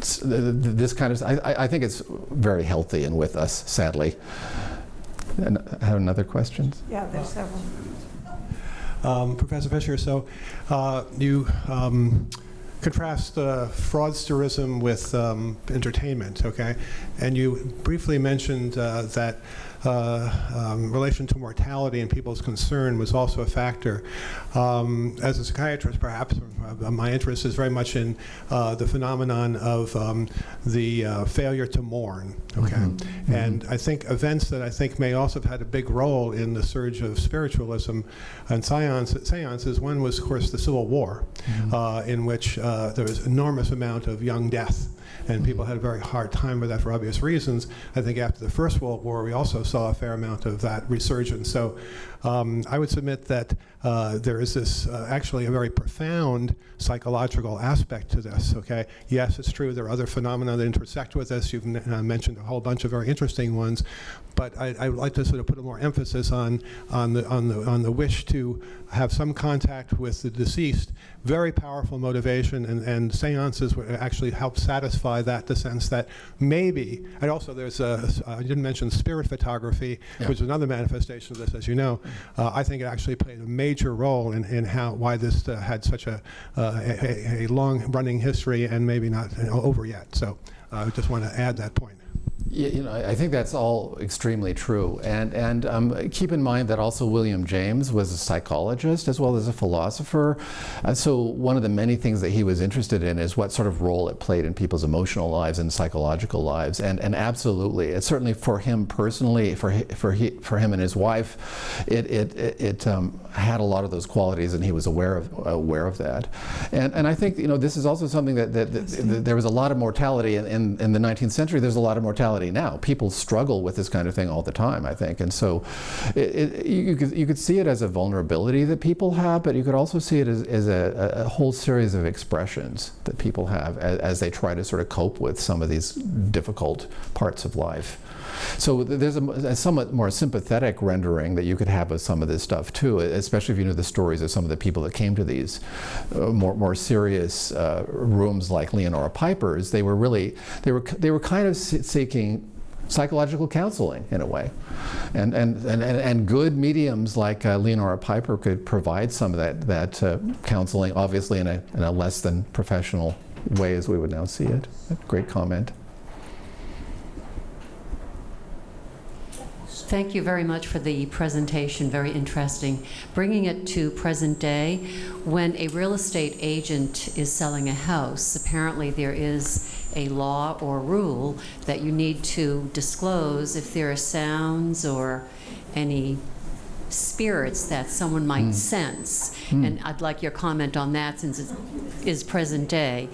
this kind of. I think it's very healthy and with us, sadly. And I have another question. Yeah, there's several. Professor Fisher, so you contrast fraudsterism with entertainment, okay? And you briefly mentioned that relation to mortality and people's concern was also a factor. As a psychiatrist, perhaps, my interest is very much in the phenomenon of the failure to mourn, okay? Mm-hmm. And I think events that I think may also have had a big role in the surge of spiritualism and seances, one was, of course, the Civil War, mm-hmm. In which there was an enormous amount of young death. And people had a very hard time with that for obvious reasons. I think after the First World War, we also saw a fair amount of that resurgence. So I would submit that there is this actually a very profound psychological aspect to this, okay? Yes, it's true, there are other phenomena that intersect with this. You've mentioned a whole bunch of very interesting ones, but I would like to sort of put a more emphasis on the wish to have some contact with the deceased. Very powerful motivation, and seances actually help satisfy that, the sense that maybe, and also there's I didn't mention spirit photography, yeah. Which is another manifestation of this, as you know. I think it actually played a major role in why this had such a long-running history and maybe not over yet. So I just want to add that point. You know, I think that's all extremely true, and keep in mind that also William James was a psychologist as well as a philosopher, so one of the many things that he was interested in is what sort of role it played in people's emotional lives and psychological lives, and absolutely, it's certainly for him personally, for him and his wife, it had a lot of those qualities, and he was aware of that, and I think, you know, this is also something that there was a lot of mortality in the 19th century. There's a lot of mortality reality now. People struggle with this kind of thing all the time, I think. And so you could see it as a vulnerability that people have, but you could also see it as a whole series of expressions that people have as they try to sort of cope with some of these difficult parts of life. So there's a somewhat more sympathetic rendering that you could have of some of this stuff too, especially if you know the stories of some of the people that came to these more serious rooms like Leonora Piper's. They were kind of seeking psychological counseling in a way, and good mediums like Leonora Piper could provide some of that counseling, obviously in a less than professional way as we would now see it. Great comment. Thank you very much for the presentation, very interesting. Bringing it to present day, when a real estate agent is selling a house, apparently there is a law or rule that you need to disclose if there are sounds or any spirits that someone might sense. And I'd like your comment on that since it is present day.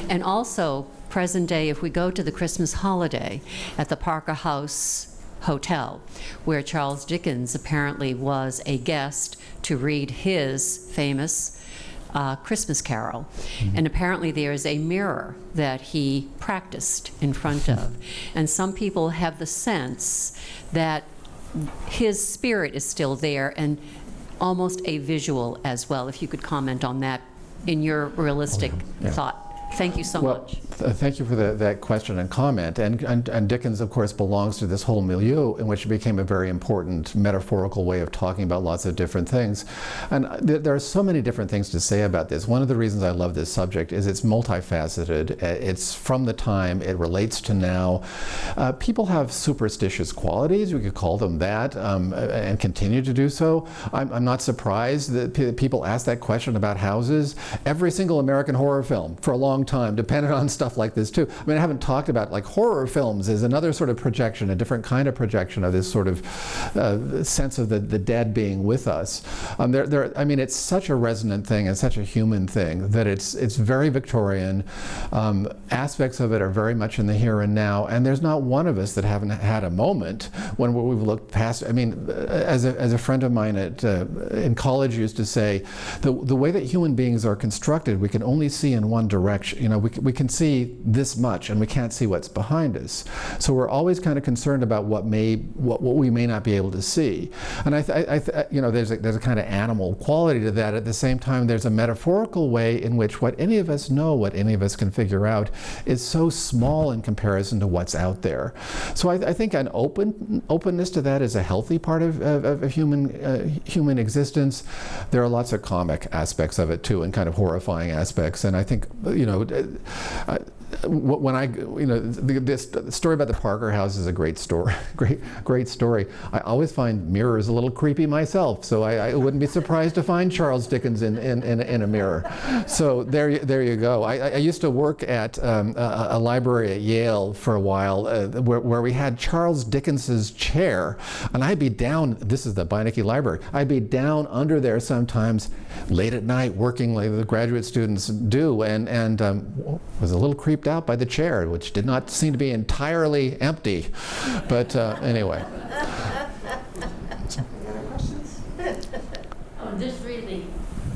And also, present day, if we go to the Christmas holiday at the Parker House Hotel, where Charles Dickens apparently was a guest to read his famous Christmas Carol. And apparently there is a mirror that he practiced in front of. And some people have the sense that his spirit is still there and almost a visual as well. If you could comment on that in your realistic thought. Thank you so much. Thank you for that question and comment. And Dickens, of course, belongs to this whole milieu in which it became a very important metaphorical way of talking about lots of different things. And there are so many different things to say about this. One of the reasons I love this subject is it's multifaceted. It's from the time, it relates to now. People have superstitious qualities, we could call them that, and continue to do so. I'm not surprised that people ask that question about houses. Every single American horror film for a long time depended on stuff like this too. I mean, I haven't talked about, like, horror films is another sort of projection, a different kind of projection of this sort of sense of the dead being with us. I mean, it's such a resonant thing and such a human thing that it's very Victorian. Aspects of it are very much in the here and now, and there's not one of us that haven't had a moment when we've looked past. I mean, as a friend of mine in college used to say, the way that human beings are constructed, we can only see in one direction. You know, we can see this much, and we can't see what's behind us. So we're always kind of concerned about what we may not be able to see. And you know, there's a kind of animal quality to that. At the same time, there's a metaphorical way in which what any of us know, what any of us can figure out, is so small in comparison to what's out there. So I think an openness to that is a healthy part of human existence. There are lots of comic aspects of it too, and kind of horrifying aspects. And I think, you know, this story about the Parker House is a great story. Great story. I always find mirrors a little creepy myself, so I wouldn't be surprised to find Charles Dickens in a mirror. So there you go. I used to work at a library at Yale for a while, where we had Charles Dickens's chair, and I'd be down. This is the Beinecke Library. I'd be down under there sometimes late at night working like the graduate students do, and was a little creeped out by the chair, which did not seem to be entirely empty. But anyway.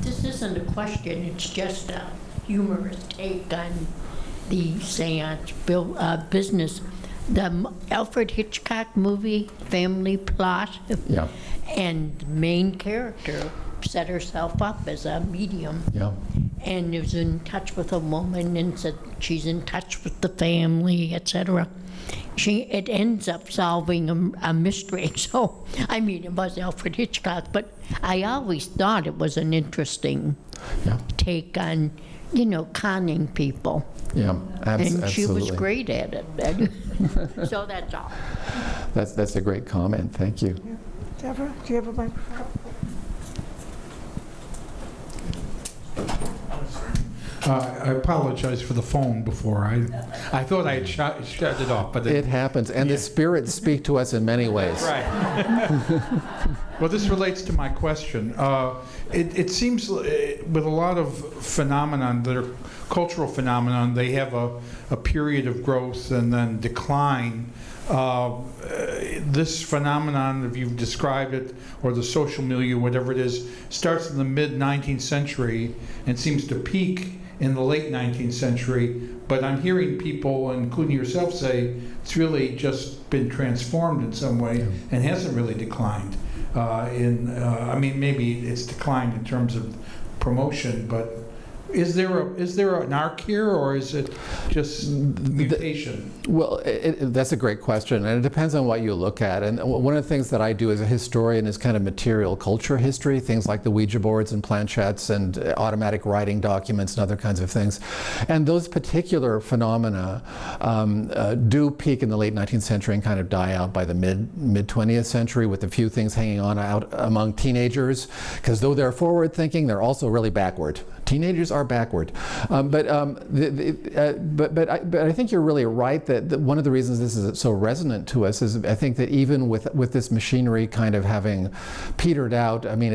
This isn't a question, it's just a humorous take on the seance business. The Alfred Hitchcock movie, Family Plot, Yeah. and the main character set herself up as a medium. Yeah. And was in touch with a woman and said she's in touch with the family, etc. It ends up solving a mystery. So, I mean, it was Alfred Hitchcock, but I always thought it was an interesting take on, you know, conning people. Yeah, absolutely. And she was great at it. So that's all. That's a great comment. Thank you. Deborah, do you have a microphone? I apologize for the phone before. I thought I had shut it off, but It happens, and the spirits speak to us in many ways. Right. Well, this relates to my question. It seems with a lot of phenomenon that are cultural phenomenon, they have a period of growth and then decline. This phenomenon, if you've described it, or the social milieu, whatever it is, starts in the mid-19th century and seems to peak in the late 19th century. But I'm hearing people, including yourself, say it's really just been transformed in some way and hasn't really declined. I mean, maybe it's declined in terms of promotion, but is there an arc here, or is it just mutation? Well, that's a great question, and it depends on what you look at. And one of the things that I do as a historian is kind of material culture history, things like the Ouija boards and planchettes and automatic writing documents and other kinds of things. And those particular phenomena do peak in the late 19th century and kind of die out by the mid 20th century, with a few things hanging on out among teenagers, because though they're forward thinking, they're also really backward. Teenagers are backward, but I think you're really right that one of the reasons this is so resonant to us is I think that even with this machinery kind of having petered out, I mean,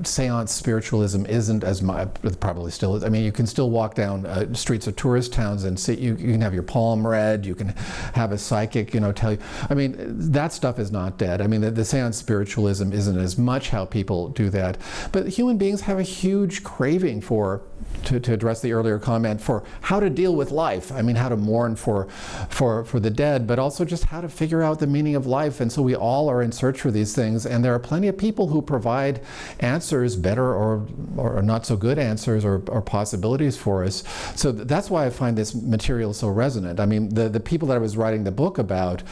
Séance Spiritualism isn't as much, probably still is. I mean, you can still walk down streets of tourist towns and see, you can have your palm read, you can have a psychic, tell you. I mean, that stuff is not dead. I mean, the Séance Spiritualism isn't as much how people do that, but human beings have a huge craving for, to address the earlier comment, for how to deal with life. I mean, how to mourn for the dead, but also just how to figure out the meaning of life. And so we all are in search for these things, and there are plenty of people who provide answers, better or not so good answers, or possibilities for us. So that's why I find this material so resonant. I mean, the people that I was writing the book about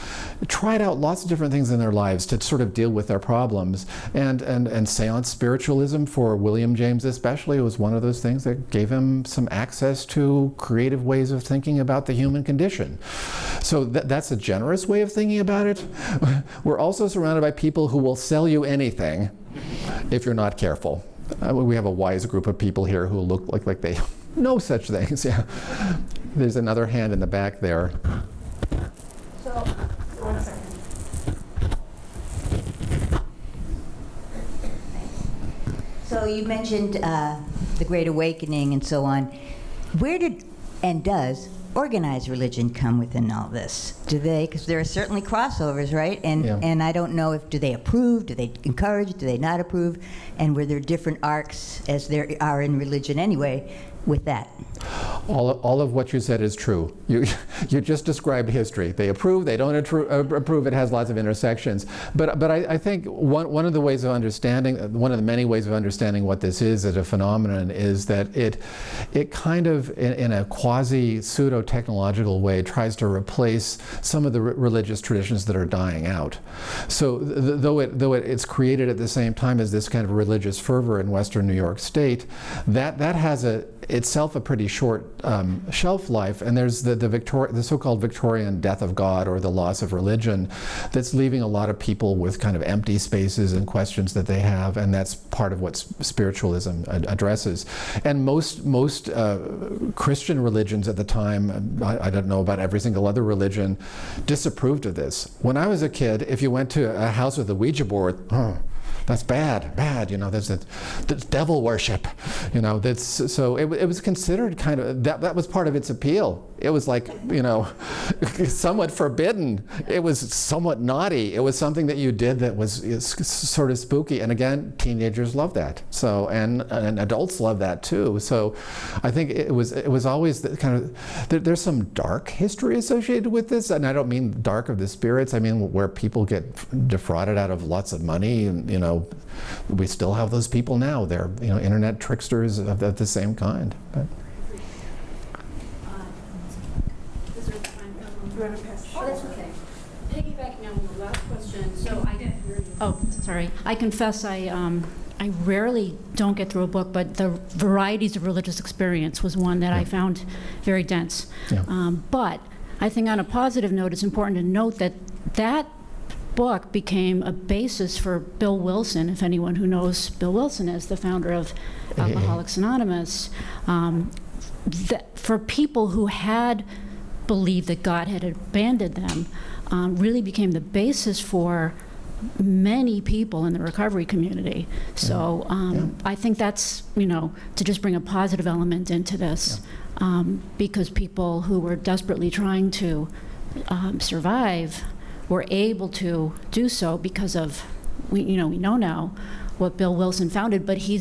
tried out lots of different things in their lives to sort of deal with their problems. And Séance Spiritualism, for William James especially, was one of those things that gave him some access to creative ways of thinking about the human condition. So that's a generous way of thinking about it. We're also surrounded by people who will sell you anything if you're not careful. We have a wise group of people here who look like they know such things. Yeah. There's another hand in the back there. So, 1 second. So you mentioned the Great Awakening and so on. Where did and does organized religion come within all this? Do they, because there are certainly crossovers, right? And I don't know do they approve, do they encourage, do they not approve, and were there different arcs, as there are in religion anyway, with that? All of what you said is true. You just described history. They approve, they don't approve. It has lots of intersections. But I think one of the ways of understanding, one of the many ways of understanding what this is as a phenomenon, is that it kind of, in a quasi pseudo-technological way, tries to replace some of the religious traditions that are dying out. So though it's created at the same time as this kind of religious fervor in Western New York State, that has itself a pretty short shelf life, and there's the so-called Victorian death of God, or the loss of religion, that's leaving a lot of people with kind of empty spaces and questions that they have, and that's part of what spiritualism addresses. And most Christian religions at the time, I don't know about every single other religion, disapproved of this. When I was a kid, if you went to a house with a Ouija board, that's bad, that's devil worship, so it was considered kind of, that was part of its appeal. It was like, somewhat forbidden. It was somewhat naughty. It was something that you did that was sort of spooky. And again, teenagers love that. So, and adults love that too. So I think it was always the kind of, there's some dark history associated with this. And I don't mean dark of the spirits. I mean where people get defrauded out of lots of money, and, we still have those people now. They're, internet tricksters of the same kind. But. Oh, that's okay. Piggybacking on the last question, so I confess I rarely don't get through a book, but the varieties of religious experience was one that I found very dense. Yeah. But I think on a positive note, it's important to note that book became a basis for Bill Wilson, if anyone who knows Bill Wilson is, the founder of Alcoholics Anonymous, for people who had believed that God had abandoned them, really became the basis for many people in the recovery community. So I think that's, to just bring a positive element into this, because people who were desperately trying to survive were able to do so because of, we know now what Bill Wilson founded, but he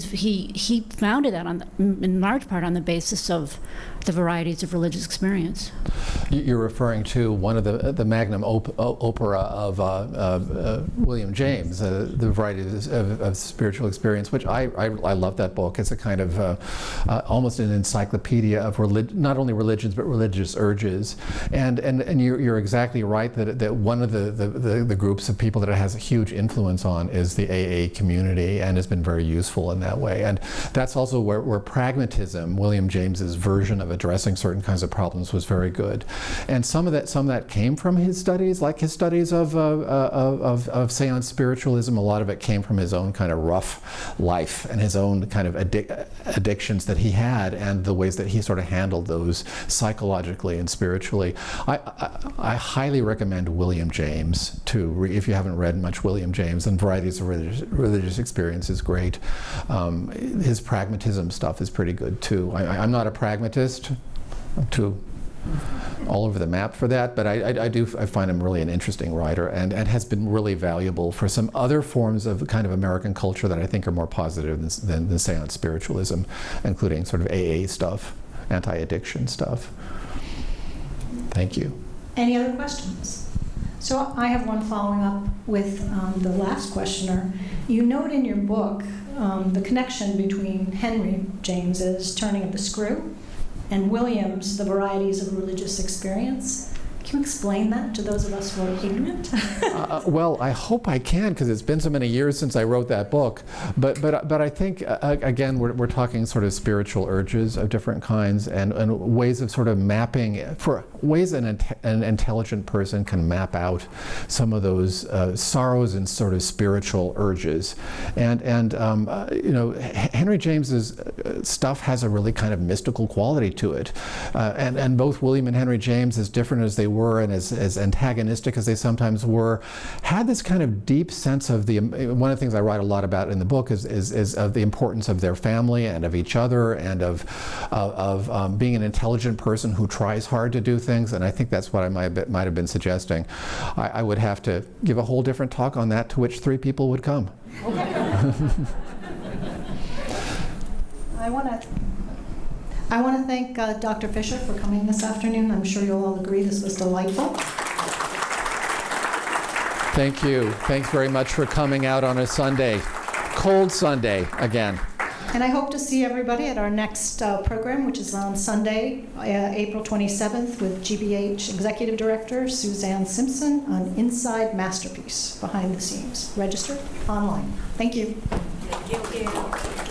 founded that in large part on the basis of the varieties of religious experience. You're referring to one of the magnum opera of William James, the varieties of spiritual experience, which I love that book. It's a kind of almost an encyclopedia of not only religions but religious urges. And you're exactly right that one of the groups of people that it has a huge influence on is the AA community, and has been very useful in that way. And that's also where pragmatism, William James's version of addressing certain kinds of problems, was very good. And some of that came from his studies, like his studies of Séance Spiritualism. A lot of it came from his own kind of rough life and his own kind of addictions that he had, and the ways that he sort of handled those psychologically and spiritually. I highly recommend William James to read, if you haven't read much William James, and Varieties of Religious Experience is great. His pragmatism stuff is pretty good too. I'm not a pragmatist. I'm too all over the map for that, but I find him really an interesting writer, and has been really valuable for some other forms of kind of American culture that I think are more positive than Séance Spiritualism, including sort of AA stuff, anti-addiction stuff. Thank you. Any other questions? So I have one following up with the last questioner. You note in your book the connection between Henry James's Turning of the Screw and William's The Varieties of Religious Experience. Can you explain that to those of us who are ignorant? Well, I hope I can, because it's been so many years since I wrote that book. But I think, again, we're talking sort of spiritual urges of different kinds, and ways of sort of mapping, for ways an intelligent person can map out some of those sorrows and sort of spiritual urges. And Henry James's stuff has a really kind of mystical quality to it. And both William and Henry James, as different as they were and as antagonistic as they sometimes were, had this kind of deep sense of one of the things I write a lot about in the book is of the importance of their family and of each other, and of being an intelligent person who tries hard to do things. And I think that's what I might have been suggesting. I would have to give a whole different talk on that, to which 3 people would come. Okay. I want to thank Dr. Fisher for coming this afternoon. I'm sure you'll all agree this was delightful. Thank you. Thanks very much for coming out on a Sunday. Cold Sunday again. And I hope to see everybody at our next program, which is on Sunday, April 27th, with GBH Executive Director Suzanne Simpson on Inside Masterpiece, Behind the Scenes. Register online. Thank you. Thank you.